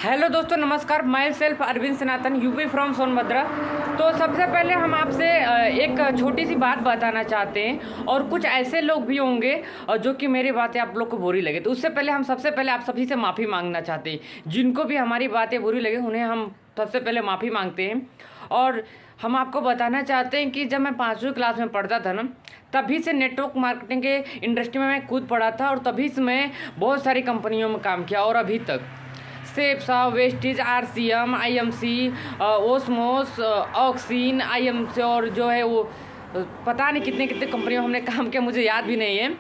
Hello दोस्तों, नमस्कार। Myself Arvind Sanatan, UP from Sonbhadra. तो सबसे पहले हम आपसे एक छोटी सी बात बताना चाहते हैं, और कुछ ऐसे लोग भी होंगे जो कि मेरी बातें आप लोग को बुरी लगे, तो उससे पहले हम सबसे पहले आप सभी से माफ़ी मांगना चाहते हैं। जिनको भी हमारी बातें बुरी लगे उन्हें हम सबसे पहले माफ़ी मांगते हैं। और हम आपको बताना चाहते हैं कि जब मैं 5वीं क्लास में पढ़ता था ना, तभी से नेटवर्क मार्केटिंग के इंडस्ट्री में मैं कूद पड़ा था, और तभी से मैं बहुत सारी कंपनियों में काम किया, और अभी तक सेप्सा, वेस्टीज, RCM, IMC, ओस्मोस, ऑक्सीन, IMC और जो है वो पता नहीं कितने कितने कंपनियों हमने काम किया, मुझे याद भी नहीं है।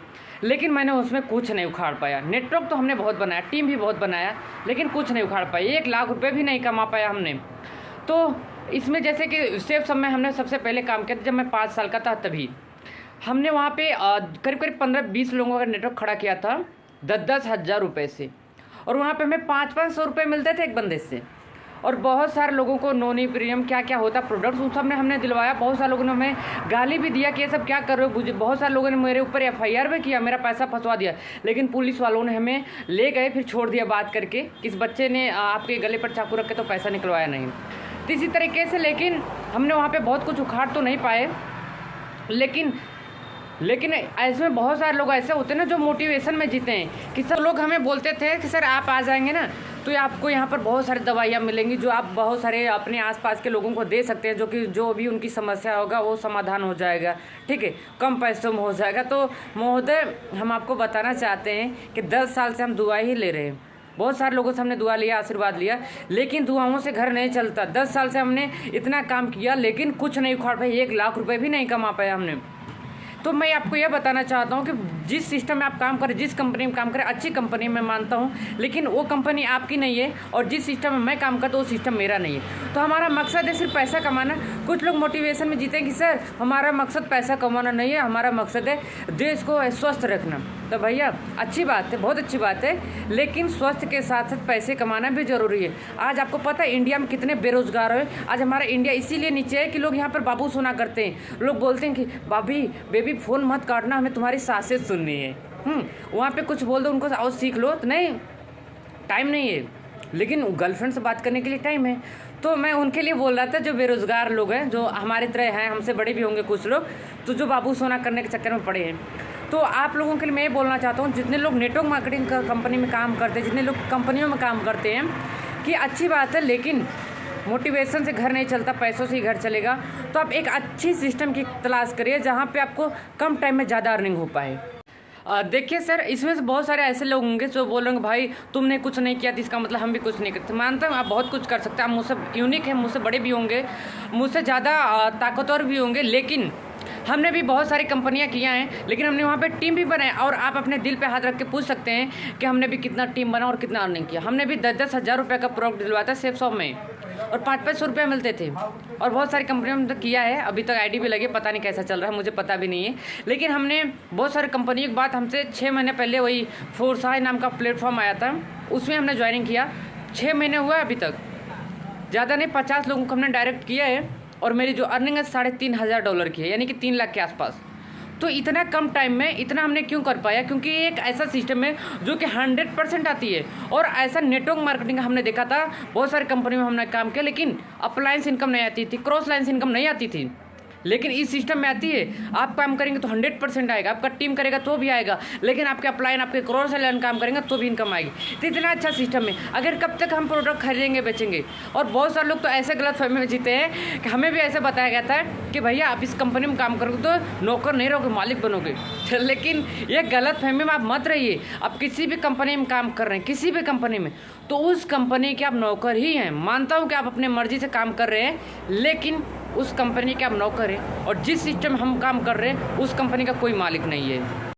लेकिन मैंने उसमें कुछ नहीं उखाड़ पाया। नेटवर्क तो हमने बहुत बनाया, टीम भी बहुत बनाया, लेकिन कुछ नहीं उखाड़ पाया। 1 लाख रुपए भी नहीं कमा पाया हमने। तो इसमें जैसे कि सेप्सा में हमने सबसे पहले काम किया था जब मैं 5 साल का था, तभी हमने वहाँ पे करीब करीब 15-20 लोगों का नेटवर्क खड़ा किया था 10-10 हज़ार रुपये से, और वहाँ पे हमें 500-500 रुपये मिलते थे एक बंदे से। और बहुत सारे लोगों को नोनी प्रीमियम क्या क्या होता प्रोडक्ट्स उन सब ने हमने दिलवाया। बहुत सारे लोगों ने हमें गाली भी दिया कि ये सब क्या कर रहे हो। बहुत सारे लोगों ने मेरे ऊपर FIR भी किया, मेरा पैसा फंसवा दिया, लेकिन पुलिस वालों ने हमें ले गए, फिर छोड़ दिया बात करके कि इस बच्चे ने आपके गले पर चाकू रख के तो पैसा निकलवाया नहीं। तो इसी तरीके से लेकिन हमने वहाँ पर बहुत कुछ उखाड़ तो नहीं पाए, लेकिन ऐसे में बहुत सारे लोग ऐसे होते हैं ना जो मोटिवेशन में जीते हैं। कि सब लोग हमें बोलते थे कि सर आप आ जाएंगे ना तो आपको यहाँ पर बहुत सारी दवाइयाँ मिलेंगी जो आप बहुत सारे अपने आसपास के लोगों को दे सकते हैं, जो भी उनकी समस्या होगा वो समाधान हो जाएगा, ठीक है, कम पैसों में हो जाएगा। तो महोदय, हम आपको बताना चाहते हैं कि 10 साल से हम दुआ ही ले रहे हैं। बहुत सारे लोगों से हमने दुआ लिया, आशीर्वाद लिया, लेकिन दुआओं से घर नहीं चलता। 10 साल से हमने इतना काम किया, लेकिन कुछ नहीं उखाड़ पाए। 1 लाख रुपये भी नहीं कमा पाया हमने। तो मैं आपको यह बताना चाहता हूँ कि जिस सिस्टम में आप काम करें, जिस कंपनी में काम करें, अच्छी कंपनी में मानता हूँ, लेकिन वो कंपनी आपकी नहीं है, और जिस सिस्टम में मैं काम करता हूँ वो सिस्टम मेरा नहीं है। तो हमारा मकसद है सिर्फ पैसा कमाना। कुछ लोग मोटिवेशन में जीते हैं कि सर हमारा मकसद पैसा कमाना नहीं है, हमारा मकसद है देश को स्वस्थ रखना। तो भैया अच्छी बात है, बहुत अच्छी बात है, लेकिन स्वास्थ्य के साथ साथ पैसे कमाना भी ज़रूरी है। आज आपको पता है इंडिया में कितने बेरोजगार हैं। आज हमारा इंडिया इसीलिए नीचे है कि लोग यहाँ पर बाबू सुना करते हैं। लोग बोलते हैं कि भाभी बेबी फ़ोन मत काटना, हमें तुम्हारी सासें सुननी है। वहाँ पे कुछ बोल दो उनको, आओ सीख लो, तो नहीं, टाइम नहीं है। लेकिन गर्लफ्रेंड से बात करने के लिए टाइम है। तो मैं उनके लिए बोल रहा था जो बेरोज़गार लोग हैं, जो हमारी तरह हैं, हमसे बड़े भी होंगे कुछ लोग, तो जो बाबू सोना करने के चक्कर में पड़े हैं। तो आप लोगों के लिए मैं ये बोलना चाहता हूँ, जितने लोग नेटवर्क मार्केटिंग कंपनी में काम करते हैं, जितने लोग कंपनियों में काम करते हैं, कि अच्छी बात है, लेकिन मोटिवेशन से घर नहीं चलता, पैसों से ही घर चलेगा। तो आप एक अच्छी सिस्टम की तलाश करिए जहाँ पे आपको कम टाइम में ज़्यादा अर्निंग हो पाए। देखिए सर, इसमें से बहुत सारे ऐसे लोग होंगे जो बोलेंगे भाई तुमने कुछ नहीं किया तो इसका मतलब हम भी कुछ नहीं करते। मानता हूँ आप बहुत कुछ कर सकते हैं, आप मुझसे यूनिक है, मुझसे बड़े भी होंगे, मुझसे ज़्यादा ताकतवर भी होंगे, लेकिन हमने भी बहुत सारी कंपनियां किया हैं, लेकिन हमने वहाँ पे टीम भी बनाए। और आप अपने दिल पे हाथ रख के पूछ सकते हैं कि हमने भी कितना टीम बना और कितना अर्निंग किया। हमने भी 10-10 हज़ार रुपये का प्रोडक्ट दिलवाया था सेप्सा में, और 500-500 रुपये मिलते थे। और बहुत सारी कंपनियों में तो किया है, अभी तक ID भी लगे, पता नहीं कैसा चल रहा है, मुझे पता भी नहीं है। लेकिन हमने बहुत सारी कंपनियों की बात, हमसे 6 महीने पहले वही फोर्साई नाम का प्लेटफॉर्म आया था, उसमें हमने ज्वाइनिंग किया। 6 महीने हुआ अभी तक, ज़्यादा नहीं, 50 लोगों को हमने डायरेक्ट किया है, और मेरी जो अर्निंग है $3,500 की है, यानी कि 3 लाख के आसपास। तो इतना कम टाइम में इतना हमने क्यों कर पाया? क्योंकि एक ऐसा सिस्टम है जो कि 100% आती है। और ऐसा नेटवर्क मार्केटिंग हमने देखा था, बहुत सारी कंपनी में हमने काम किया, लेकिन अपलायंस इनकम नहीं आती थी, क्रॉस लाइन्स इनकम नहीं आती थी, लेकिन इस सिस्टम में आती है। आप काम करेंगे तो 100% आएगा, आपका टीम करेगा तो भी आएगा, लेकिन आपके अपलाइन, आपके क्रॉस लाइन काम करेंगे तो भी इनकम आएगी। तो इतना अच्छा सिस्टम है, अगर कब तक हम प्रोडक्ट खरीदेंगे बेचेंगे। और बहुत सारे लोग तो ऐसे गलत फहमी में जीते हैं कि हमें भी ऐसे बताया गया था कि भैया आप इस कंपनी में काम करोगे तो नौकर नहीं रहोगे, मालिक बनोगे। लेकिन ये गलत फहमी में आप मत रहिए। आप किसी भी कंपनी में काम कर रहे हैं, किसी भी कंपनी में, तो उस कंपनी के आप नौकर ही हैं। मानता हूँ कि आप अपने मर्जी से काम कर रहे हैं, लेकिन उस कंपनी के आप नौकर हैं, और जिस सिस्टम हम काम कर रहे हैं उस कंपनी का कोई मालिक नहीं है।